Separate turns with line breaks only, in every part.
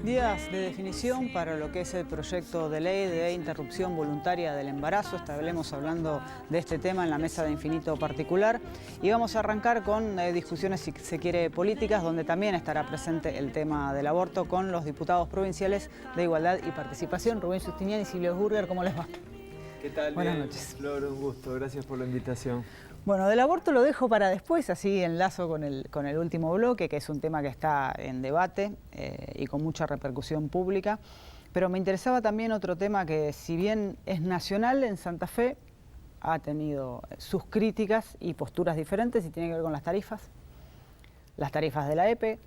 Días de definición para lo que es el proyecto de ley de interrupción voluntaria del embarazo. Estaremos hablando de este tema en la mesa de Infinito Particular y vamos a arrancar con discusiones, si se quiere, políticas, donde también estará presente el tema del aborto con los diputados provinciales de Igualdad y Participación, Rubén Justiniani y Silvio Burger. ¿Cómo les va?
¿Qué tal?
Buenas noches.
Flor, un gusto. Gracias por la invitación.
Bueno, del aborto lo dejo para después, así enlazo con el último bloque, que es un tema que está en debate y con mucha repercusión pública. Pero me interesaba también otro tema que, si bien es nacional, en Santa Fe ha tenido sus críticas y posturas diferentes y tiene que ver con las tarifas. Las tarifas de la EPE,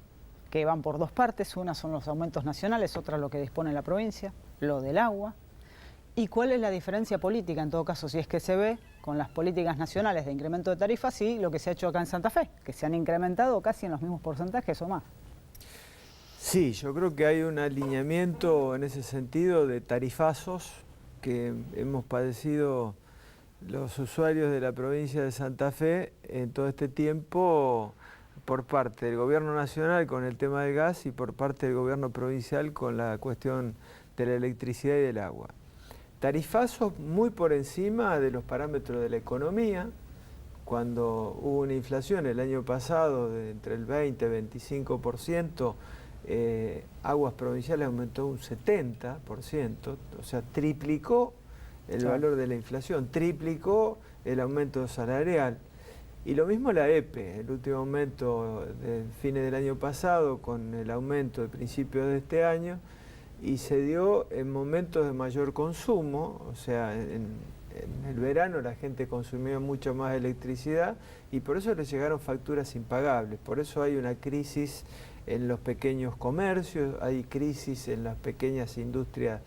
que van por dos partes. Una son los aumentos nacionales, otra lo que dispone la provincia, lo del agua. ¿Y cuál es la diferencia política, en todo caso, si es que se ve con las políticas nacionales de incremento de tarifas y lo que se ha hecho acá en Santa Fe, que se han incrementado casi en los mismos porcentajes o más?
Sí, yo creo que hay un alineamiento en ese sentido de tarifazos que hemos padecido los usuarios de la provincia de Santa Fe en todo este tiempo por parte del gobierno nacional con el tema del gas y por parte del gobierno provincial con la cuestión de la electricidad y del agua. Tarifazos muy por encima de los parámetros de la economía. Cuando hubo una inflación el año pasado de entre el 20 y 25%, Aguas Provinciales aumentó un 70%, o sea, triplicó el valor de la inflación, triplicó el aumento salarial. Y lo mismo la EPE, el último aumento de fines del año pasado con el aumento de principios de este año, y se dio en momentos de mayor consumo, o sea, en el verano la gente consumía mucho más electricidad y por eso les llegaron facturas impagables. Por eso hay una crisis en los pequeños comercios, hay crisis en las pequeñas industrias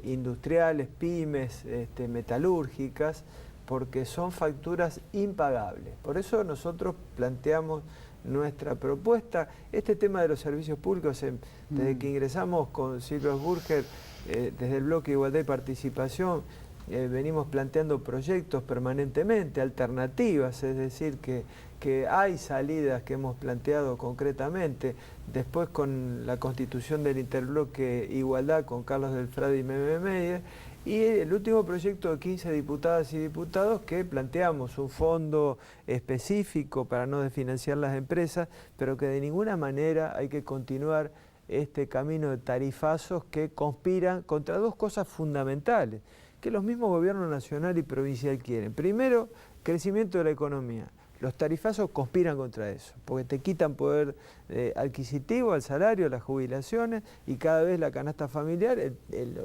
industriales, pymes, metalúrgicas, porque son facturas impagables. Por eso nosotros planteamos nuestra propuesta. Este tema de los servicios públicos, desde que ingresamos con Silvio Burger, desde el bloque de Igualdad y Participación, venimos planteando proyectos permanentemente, alternativas, es decir, que hay salidas que hemos planteado concretamente. Después con la constitución del interbloque Igualdad con Carlos Delfrade y Meme Meyer, y el último proyecto de 15 diputadas y diputados que planteamos un fondo específico para no desfinanciar las empresas, pero que de ninguna manera hay que continuar este camino de tarifazos que conspiran contra dos cosas fundamentales que los mismos gobiernos nacional y provincial quieren. Primero, crecimiento de la economía. Los tarifazos conspiran contra eso, porque te quitan poder adquisitivo al salario, a las jubilaciones, y cada vez la canasta familiar,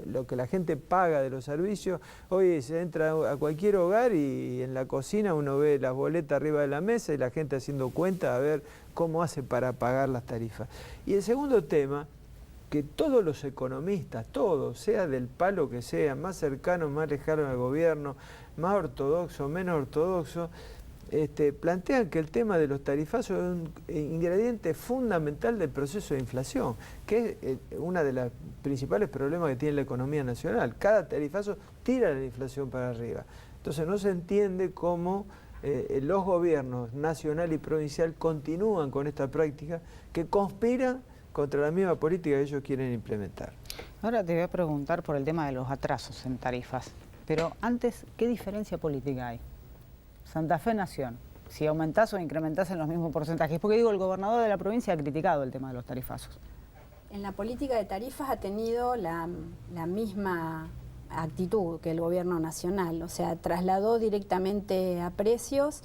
lo que la gente paga de los servicios. Hoy se entra a cualquier hogar y en la cocina uno ve las boletas arriba de la mesa y la gente haciendo cuenta a ver cómo hace para pagar las tarifas. Y el segundo tema, que todos los economistas, todos, sea del palo que sea, más cercano, más lejano al gobierno, más ortodoxo, menos ortodoxo, plantean que el tema de los tarifazos es un ingrediente fundamental del proceso de inflación, que es uno de los principales problemas que tiene la economía nacional. Cada tarifazo tira la inflación para arriba. Entonces no se entiende cómo los gobiernos nacional y provincial continúan con esta práctica que conspiran contra la misma política que ellos quieren implementar.
Ahora te voy a preguntar por el tema de los atrasos en tarifas, pero antes, ¿qué diferencia política hay? Santa Fe Nación, si aumentás o incrementás en los mismos porcentajes, porque digo, el gobernador de la provincia ha criticado el tema de los tarifazos.
En la política de tarifas ha tenido la misma actitud que el gobierno nacional, o sea, trasladó directamente a precios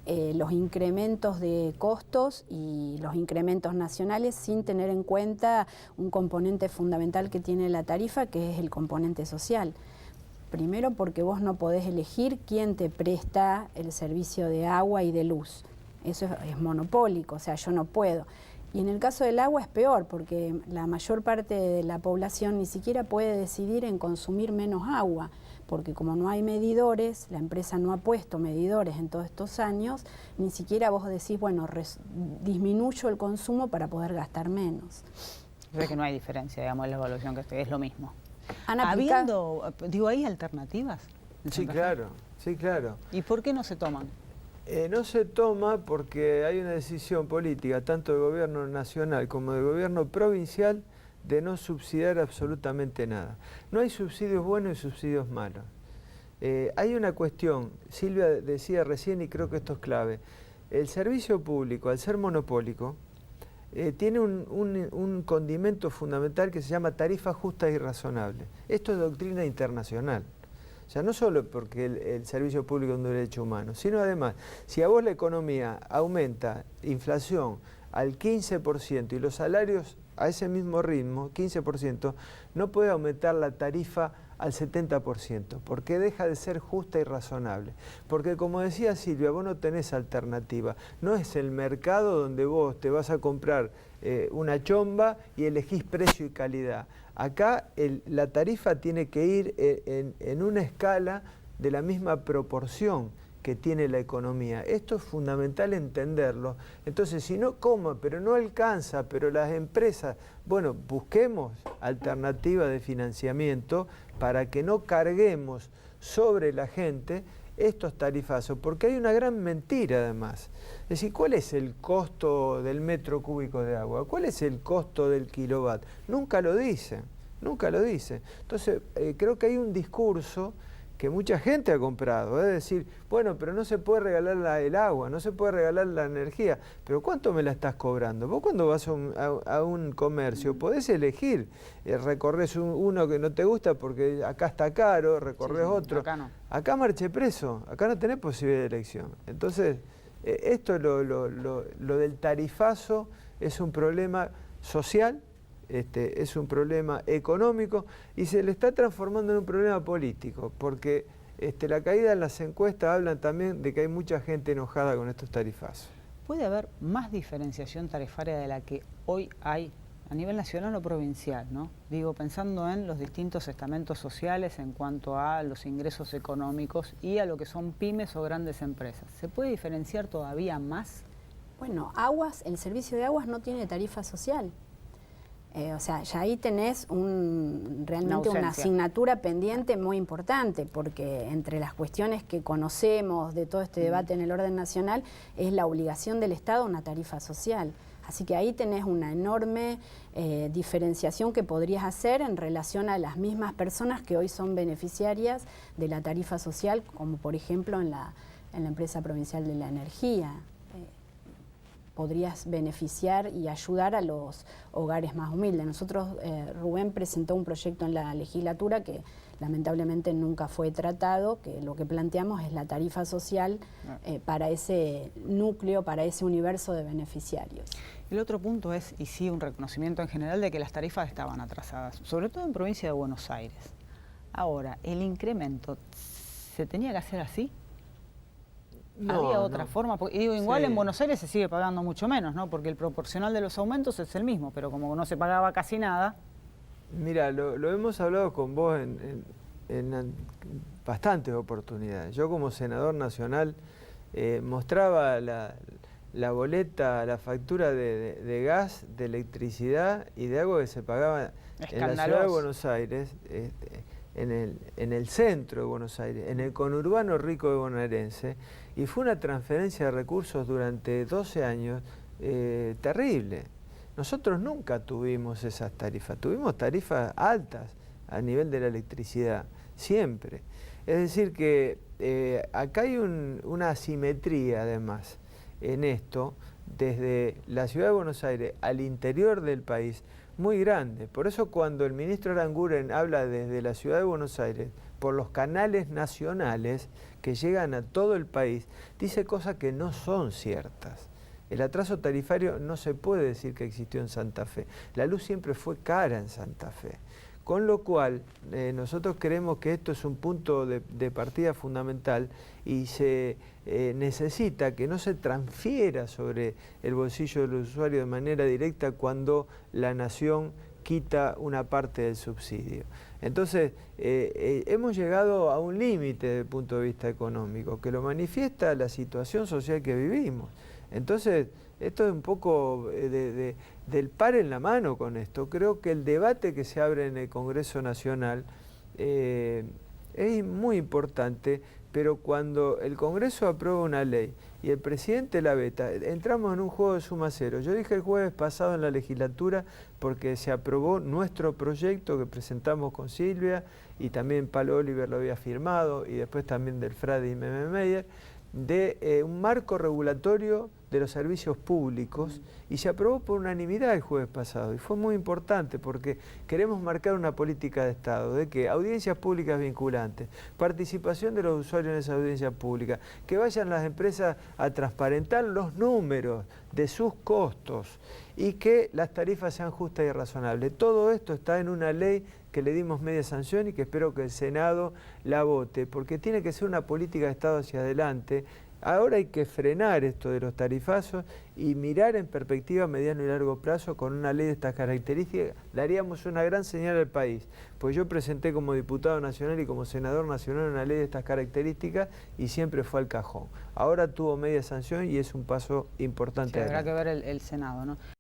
los incrementos de costos y los incrementos nacionales sin tener en cuenta un componente fundamental que tiene la tarifa, que es el componente social. Primero porque vos no podés elegir quién te presta el servicio de agua y de luz. Eso es monopólico, o sea, yo no puedo. Y en el caso del agua es peor, porque la mayor parte de la población ni siquiera puede decidir en consumir menos agua, porque como no hay medidores, la empresa no ha puesto medidores en todos estos años, ni siquiera vos decís, bueno, disminuyo el consumo para poder gastar menos.
O sea que no hay diferencia, digamos, en la evaluación, que es lo mismo.
Habiendo,
digo, ¿hay alternativas?
Sí, claro, sí, claro.
¿Y por qué no se toman?
No se toma porque hay una decisión política, tanto del gobierno nacional como del gobierno provincial, de no subsidiar absolutamente nada. No hay subsidios buenos y subsidios malos. Hay una cuestión, Silvia decía recién y creo que esto es clave, el servicio público, al ser monopólico, tiene un condimento fundamental que se llama tarifa justa y razonable. Esto es doctrina internacional. O sea, no solo porque el servicio público es un derecho humano, sino además, si a vos la economía aumenta inflación al 15% y los salarios a ese mismo ritmo, 15%, no puede aumentar la tarifa al 70%, porque deja de ser justa y razonable. Porque como decía Silvia, vos no tenés alternativa. No es el mercado donde vos te vas a comprar una chomba y elegís precio y calidad. Acá la tarifa tiene que ir en una escala de la misma proporción que tiene la economía. Esto es fundamental entenderlo. Entonces, si no, ¿cómo? Pero no alcanza, pero las empresas, bueno, busquemos alternativas de financiamiento para que no carguemos sobre la gente estos tarifazos, porque hay una gran mentira además. Es decir, ¿cuál es el costo del metro cúbico de agua? ¿Cuál es el costo del kilovatio? Nunca lo dicen, nunca lo dicen. Entonces, creo que hay un discurso que mucha gente ha comprado, es decir, bueno, pero no se puede regalar el agua, no se puede regalar la energía, pero ¿cuánto me la estás cobrando? Vos cuando vas a un comercio podés elegir, recorres uno que no te gusta porque acá está caro, recorres otro,
acá no.
Acá marche preso, acá no tenés posibilidad de elección. Entonces, esto lo del tarifazo es un problema social, es un problema económico y se le está transformando en un problema político, porque la caída en las encuestas hablan también de que hay mucha gente enojada con estos tarifazos.
¿Puede haber más diferenciación tarifaria de la que hoy hay a nivel nacional o provincial, ¿no? Digo, pensando en los distintos estamentos sociales en cuanto a los ingresos económicos y a lo que son pymes o grandes empresas. ¿Se puede diferenciar todavía más?
Bueno, el servicio de aguas no tiene tarifa social. O sea, ya ahí tenés realmente una asignatura pendiente muy importante, porque entre las cuestiones que conocemos de todo este debate en el orden nacional es la obligación del Estado a una tarifa social. Así que ahí tenés una enorme diferenciación que podrías hacer en relación a las mismas personas que hoy son beneficiarias de la tarifa social, como por ejemplo en la empresa provincial de la energía. Podrías beneficiar y ayudar a los hogares más humildes. Nosotros, Rubén presentó un proyecto en la legislatura que lamentablemente nunca fue tratado, que lo que planteamos es la tarifa social para ese núcleo, para ese universo de beneficiarios.
El otro punto es, y sí, un reconocimiento en general de que las tarifas estaban atrasadas, sobre todo en provincia de Buenos Aires. Ahora, ¿el incremento se tenía que hacer así?
No,
¿había otra forma? Porque, digo, igual
sí.
En Buenos Aires se sigue pagando mucho menos, ¿no? Porque el proporcional de los aumentos es el mismo, pero como no se pagaba casi nada.
Mira, lo hemos hablado con vos en bastantes oportunidades. Yo como senador nacional mostraba la boleta, la factura de gas, de electricidad y de agua que se pagaba en la ciudad de Buenos Aires, en el centro de Buenos Aires, en el conurbano rico de bonaerense, y fue una transferencia de recursos durante 12 años terrible. Nosotros nunca tuvimos esas tarifas, tuvimos tarifas altas a nivel de la electricidad, siempre. Es decir que acá hay una asimetría además en esto, desde la ciudad de Buenos Aires al interior del país, muy grande. Por eso cuando el ministro Aranguren habla desde la ciudad de Buenos Aires, por los canales nacionales que llegan a todo el país, dice cosas que no son ciertas. El atraso tarifario no se puede decir que existió en Santa Fe. La luz siempre fue cara en Santa Fe. Con lo cual, nosotros creemos que esto es un punto de partida fundamental y se necesita que no se transfiera sobre el bolsillo del usuario de manera directa cuando la nación quita una parte del subsidio. Entonces, hemos llegado a un límite desde el punto de vista económico, que lo manifiesta la situación social que vivimos. Entonces, esto es un poco del par en la mano con esto. Creo que el debate que se abre en el Congreso Nacional es muy importante, pero cuando el Congreso aprueba una ley y el presidente la veta, entramos en un juego de suma cero. Yo dije el jueves pasado en la legislatura, porque se aprobó nuestro proyecto que presentamos con Silvia, y también Palo Oliver lo había firmado, y después también del Frade y Meme Meyer, de un marco regulatorio de los servicios públicos, y se aprobó por unanimidad el jueves pasado, y fue muy importante porque queremos marcar una política de Estado, de que audiencias públicas vinculantes, participación de los usuarios en esa audiencia pública, que vayan las empresas a transparentar los números de sus costos y que las tarifas sean justas y razonables. Todo esto está en una ley que le dimos media sanción y que espero que el Senado la vote, porque tiene que ser una política de Estado hacia adelante. Ahora hay que frenar esto de los tarifazos y mirar en perspectiva a mediano y largo plazo con una ley de estas características. Daríamos una gran señal al país, pues yo presenté como diputado nacional y como senador nacional una ley de estas características y siempre fue al cajón. Ahora tuvo media sanción y es un paso importante.
Sí, habrá que ver el Senado, ¿no?